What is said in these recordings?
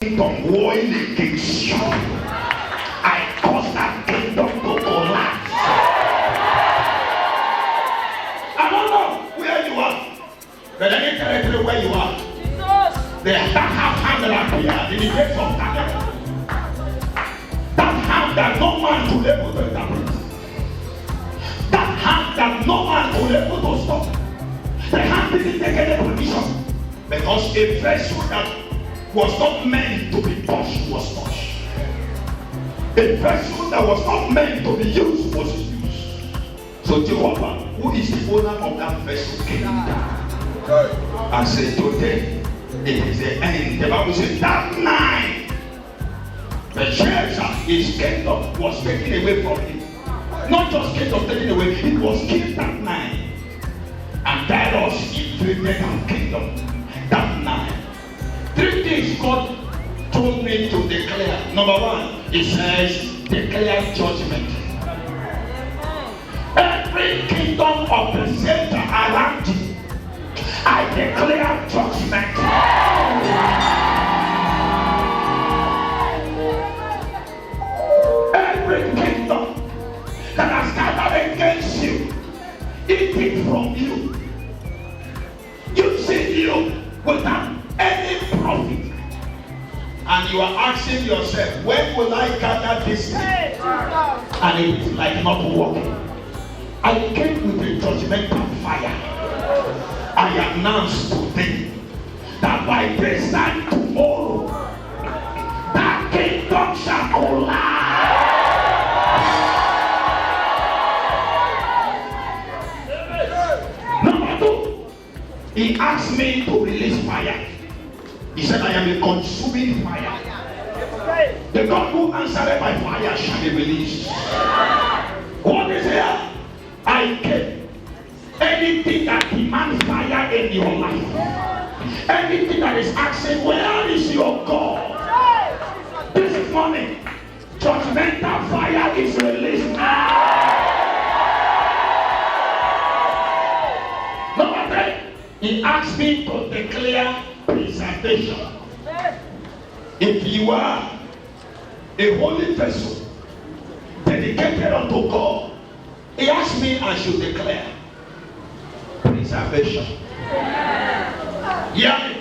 kingdom warring against you, I cause that kingdom to collapse. I don't know where you are, but any territory where you are, they that have hand that appeared in the days of Daniel. That hand that no man could able to interpret. That hand that no man could able to stop. The hand didn't take any position because a vessel that was not meant to be touched was touched. A vessel that was not meant to be used was used. So Jehovah, who is the owner of that vessel, came down and said, today it is the end. The Bible says that night the treasure, his kingdom, was taken away from him. Not just kingdom taken away, it was killed that night. And Darius inflicted our kingdom that night. 3 things God told me to declare. Number 1, He says, declare judgment. Every kingdom of the center around you, I declare judgment. Every kingdom that has gathered against you, eating from you, using you without any profit, and you are asking yourself, when will I gather this thing? And it is like not working. I came with a judgmental fire. I announced today that by this time tomorrow, that kingdom shall collapse. Number 2, he asked me to release fire. He said, I am a consuming fire. The God who answered by fire shall be released. What is here? I came. Anything that demands fire in your life, anything that is asking, where is your God? This morning, judgmental fire is released. Number 3, he asked me to declare preservation. If you are a holy vessel dedicated unto God, he asked me I should declare preservation. Yeah.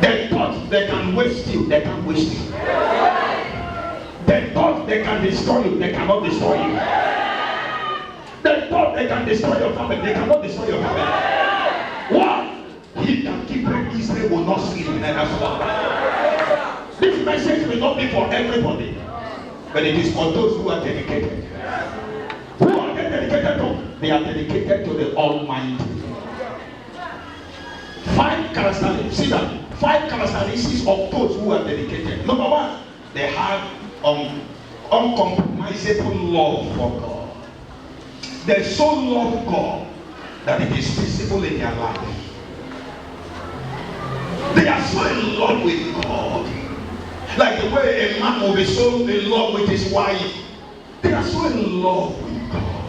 They thought they can waste you, they can waste you. They thought they can destroy you, they cannot destroy you. They thought they can destroy your family, they cannot destroy your family. What? He that keepeth Israel will not sleep, neither slumber. This message will not be for everybody, but it is for those who are dedicated. Who are they dedicated to? They are dedicated to the Almighty. 5 characteristics. See that? 5 characteristics of those who are dedicated. Number 1, they have uncompromisable love for God. They so love God that it is visible in their life. They are so in love with God. Like the way a man will be so in love with his wife. They are so in love with God.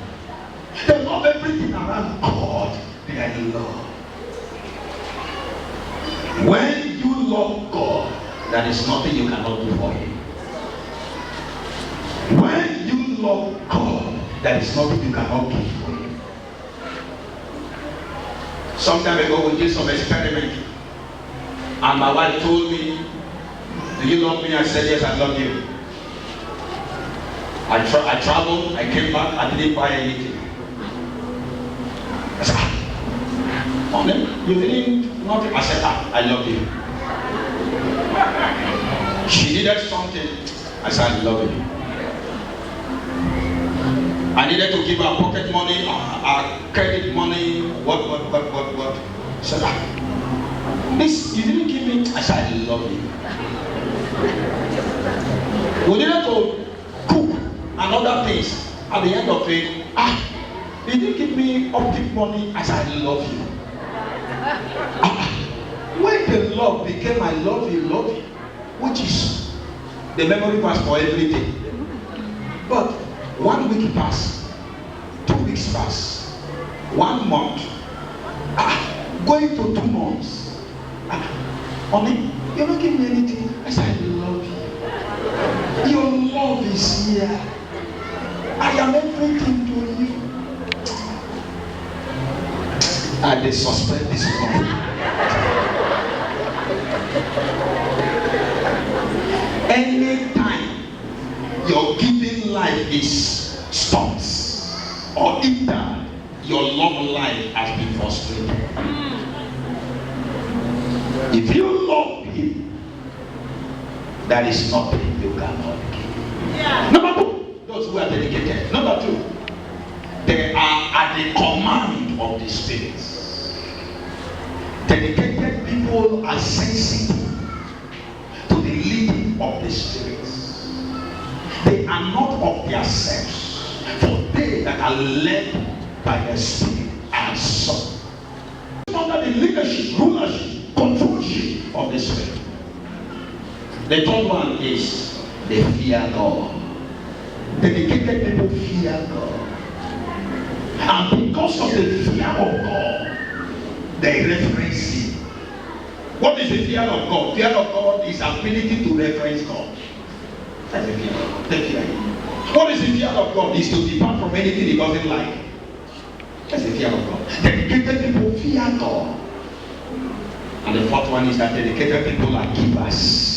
They love everything around God. They are in love. When you love God, there is nothing you cannot do for Him. When you love God, there is nothing you cannot give for Him. Some time ago, we did some experiment, and my wife told me, "Do you love me?" I said, "Yes, I love you." I traveled, I came back, I didn't buy anything. I said, "Honey, you didn't nothing." I said, "I love you." She needed something. I said, "I love you." I needed to give her pocket money, credit money, what. I said, "This, you didn't give me." I said, "I love you." We needed to cook and other things. At the end of it, you didn't give me optic money. I said, "I love you." When the love became "I love you," which is the memory verse for every day. But 1 week passed, 2 weeks passed, 1 month, going to 2 months. Honey, you're not giving me anything. I dear, I am everything to you. And they suspend this one. Anytime your giving life is stopped, or either your love life has been frustrated. If you love him, that is nothing you cannot give. Yeah. Number two, those who are dedicated. Number two, they are at the command of the Spirit. Dedicated people are sensitive to the leading of the Spirit. They are not of themselves, for they that are led by the Spirit are so. Under the leadership, rulership, controlship of the Spirit. The third one is they fear God. Dedicated people fear God. And because of the fear of God, they reference him. What is the fear of God? Fear of God is ability to reference God. That's the fear of God. They fear him. What is the fear of God? Is to depart from anything he doesn't like. That's the fear of God. Dedicated people fear God. And the fourth one is that dedicated people are givers.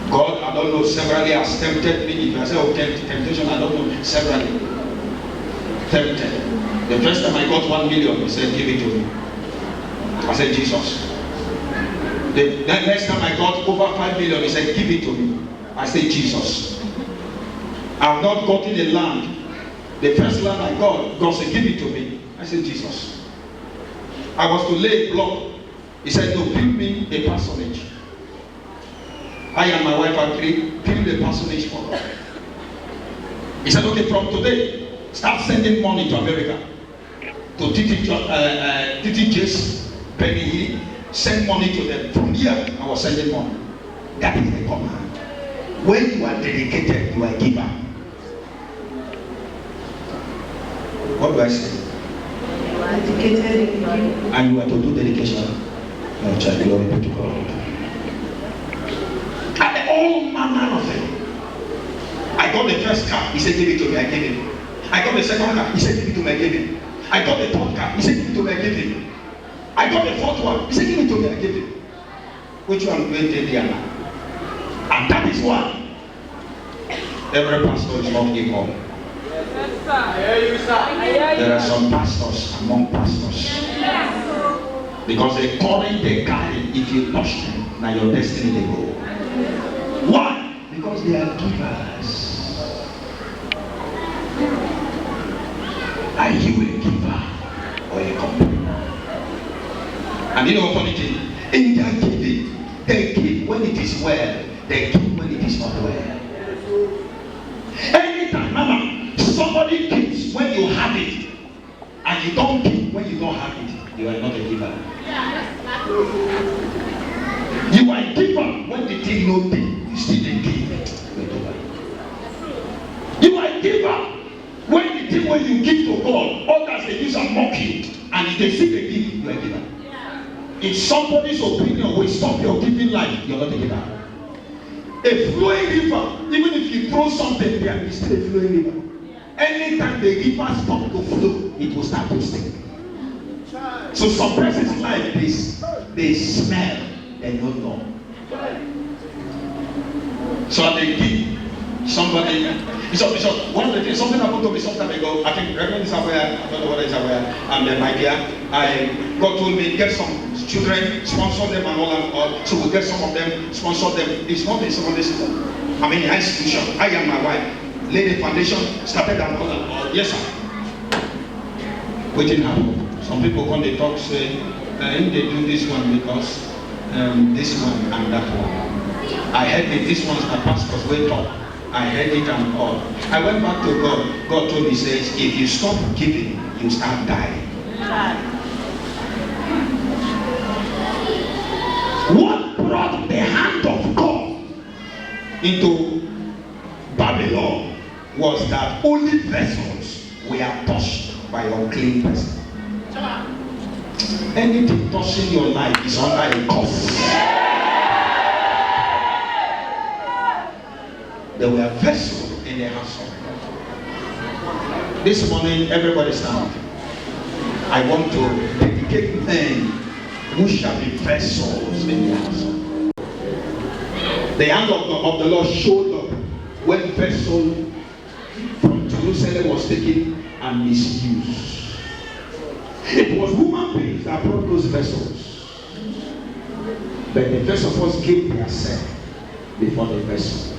God, I don't know, severally has tempted me. If I say, oh, temptation, I don't know, severally tempted. The first time I got 1 million, he said, give it to me. I said, Jesus. The next time I got over 5 million, he said, give it to me. I said, Jesus. I've not gotten a land. The first land I got, God said, give it to me. I said, Jesus. I was to lay a block. He said, no, build me a parsonage. I and my wife agreed, build a parsonage for God. He said, okay, from today, start sending money to America. To TTJ's, Penny, send money to them. From here, I was sending money. That is the command. When you are dedicated, you are a giver. What do I say? You are dedicated. And you are to do dedication. No, child, glory be to God. And all manner of things. I got the first car, he said, give it to me, I gave him. I got the second car, he said, give it to me, I gave him. I got the third car, he said, give it to me, I gave him. I got the fourth one, he said, give it to me, I gave him. Which one went there now? And that is why every pastor is not equal. There are some pastors among pastors. Because the calling they carry, if you touch them, now your destiny they go. Why? Because they are givers. Are you a giver or a complainer? And you know what funny thing? In their giving, they give when it is well, they give when it is not well. Anytime, mama, somebody gives when you have it, and you don't give when you don't have it, you are not a giver. You are a giver when the thing no pay, you still a giver. You are a giver when the thing when you give to God, others they use and mock you, and if they see the gift, you are a giver. If somebody's opinion will stop your giving life, you're not a giver. A flowing river, even if you throw something there, it's still a flowing river. Anytime the river stops to flow, it will start to sink. So some person's life is they smell and don't know. So they give somebody. Bishop, one of the things, something happened to me some time ago. I think Reverend is aware, I don't know whether he's aware, and then my dear, God told me, get some children, sponsor them and all. So we'll get some of them, sponsor them. It's not in secondary school. I mean, in high institution. I and my wife laid the foundation, started and all. Yes, sir. Waiting happen. Some people come, they talk, say, they do this one because this one and that one. I heard it, this one's the pastor's way talk. I heard it and all. I went back to God. God told me, says, if you stop giving, you start dying. What brought the hand of God into Babylon was that only vessels were touched by unclean person. Anything touching your life is under a curse. There were vessels in the house of God. This morning, everybody stand. I want to dedicate men who shall be vessels in the house of God. The hand of the Lord showed up when vessel from Jerusalem was taken and misused. It was human beings that brought those vessels. But the vessel first gave themselves before the vessel.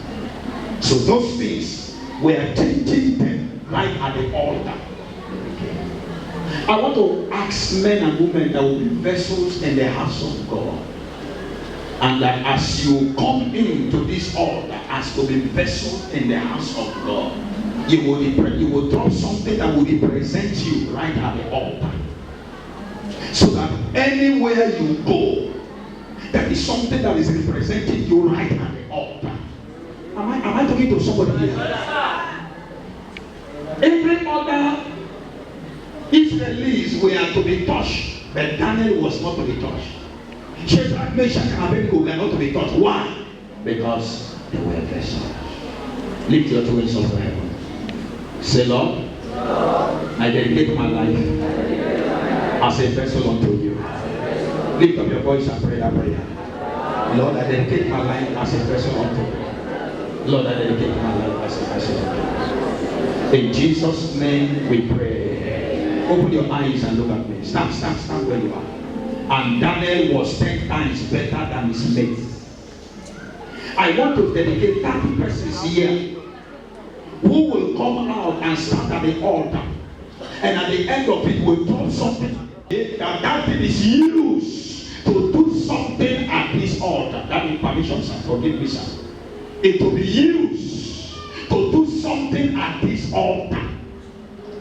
So those things were changing them right at the altar. I want to ask men and women that will be vessels in the house of God. And that as you come into this altar as to be vessels in the house of God, you will drop something that will represent you right at the altar. So that anywhere you go, there is something that is representing you right at the altar. Am I talking to somebody here? Every other Israelis were to be touched, but Daniel was not to be touched. Shadrach, Meshach, and Abednego were not to be touched. Why? Because they were vessels. Lift your two hands up to heaven. Say, Lord, I dedicate my life as a vessel unto you. Lift up your voice and pray that prayer. Lord, I dedicate my life as a vessel unto you. Lord, I dedicate my life as a vessel unto you. In Jesus' name we pray. Open your eyes and look at me. Stand where you are. And Daniel was 10 times better than his mates. I want to dedicate 30 persons here who will come out and stand at the altar. And at the end of it, will drop something. That thing is used to do something at this altar. That is permission, sir. Forgive me, sir. It will be used to do something at this altar.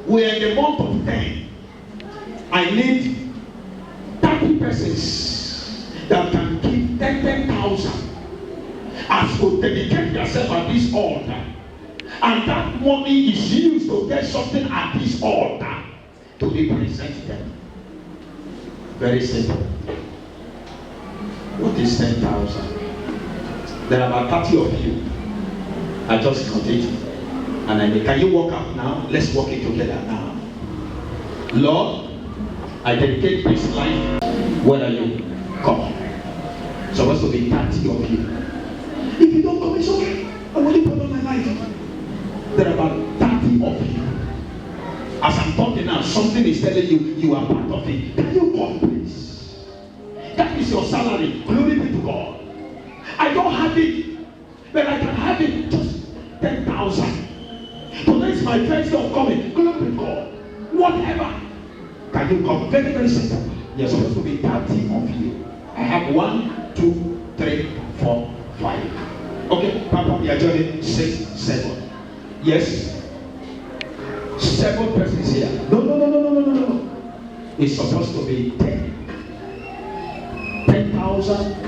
We are in the month of 10. I need 30 persons that can give 10,000 as to dedicate yourself at this altar. And that money is used to get something at this altar to represent them. Very simple. What is 10,000? There are about 30 of you. I just counted. And I mean, can you walk up now? Let's walk it together now. Lord, I dedicate this life. Where are you? Come. Supposed to be 30 of you. If you don't come, it's okay. I will put on my life. There are about 30 of you. As I'm talking now, something is telling you you are part of it. Can you come, please? That is your salary. Glory be to God. I don't have it, but I can have it. Just 10,000. Today is my first day of coming. Glory be to God. Whatever. Can you come? Very, very simple. You're supposed to be 30 of you. I have 1, 2, 3, 4, 5. Okay, Papa, we are joining 6, 7. Yes. 7 persons here. No. It's supposed to be 10. 10,000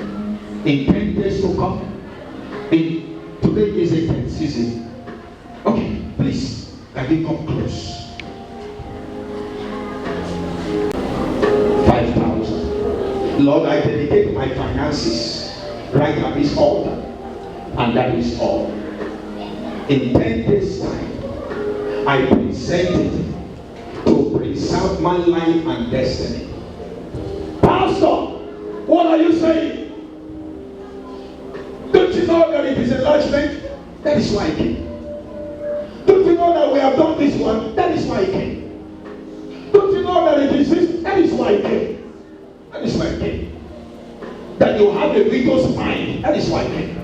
in 10 days to come. Today is a 10th season. Okay, please, can you come close? 5,000. Lord, I dedicate my finances right at this altar. And that is all. In 10 days' time, I present it to preserve my life and destiny. Pastor, what are you saying? Don't you know that it is enlargement? That is why I came. Don't you know that we have done this one? That is why I came. Don't you know that it is this? That is why I came. That is why I came. That you have a rigorous mind. That is why I came.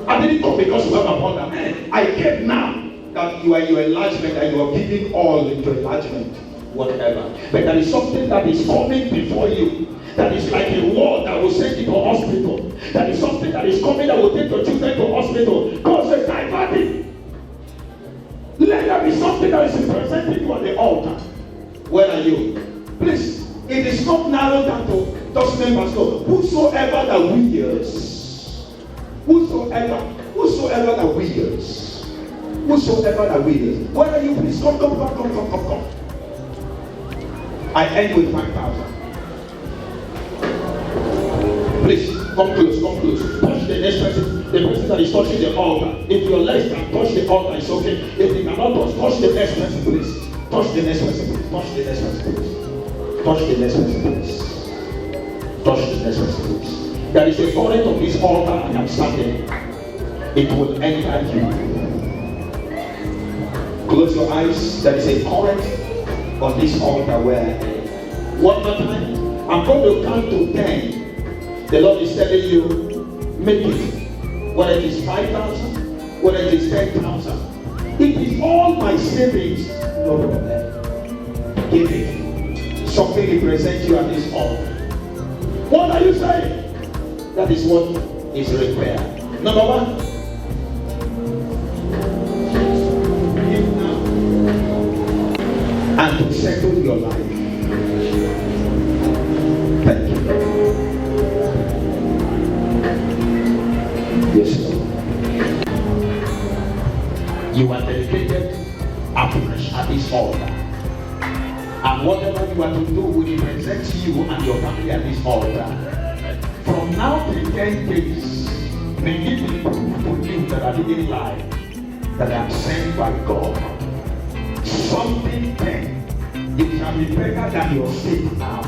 I didn't come because you have abundant man. I came now that you are your enlargement and you are giving all into enlargement. Whatever. But there is something that is coming before you. That is like a wall that will send you to hospital. That is something that is coming that will take your children to hospital. God says, divert it. Let there be something that is representing you on the altar. Where are you? Please, it is not narrowed down to those members. No. Whosoever that wills. Whosoever that wills. Whosoever that wills. Where are you? Please come. I end with 5,000. Please, come close. touch the next person, the person that is touching the altar. If your legs can touch the altar, it's okay. If they cannot touch the next person, please. Touch the next person, please. Touch the next person, please. Touch the next person, please. Touch the next person, please. There is a current of this altar I am standing. It will enter you. Close your eyes. There is a current on this altar where one more time, I'm going to count to 10. The Lord is telling you, make it. Whether it is 5,000, whether it is 10,000. It is all my savings. No problem. Give it. Something represents you at this altar. What are you saying? That is what is required. Number one. Give now. And to settle your life. Thank you. Yes, Lord. You are dedicated afresh at this altar. And whatever you are to do will represent you and your family at this altar. From now to 10 days, may it be proof to you that I didn't lie, that I am sent by God. Something 10, you shall be better than your state now.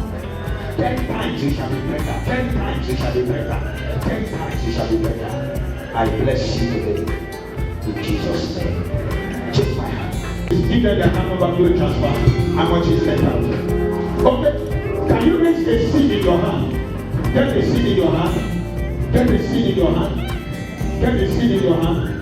10 times you shall be better. 10 times you shall be better. 10 times you shall be better. I bless you today. In Jesus' name. Take my hand. Give them their hand over to a transfer. How much is that? Okay. Can you raise a seed in your hand? Get the seed in your hand. Get the seed in your hand. Get the seed in your hand.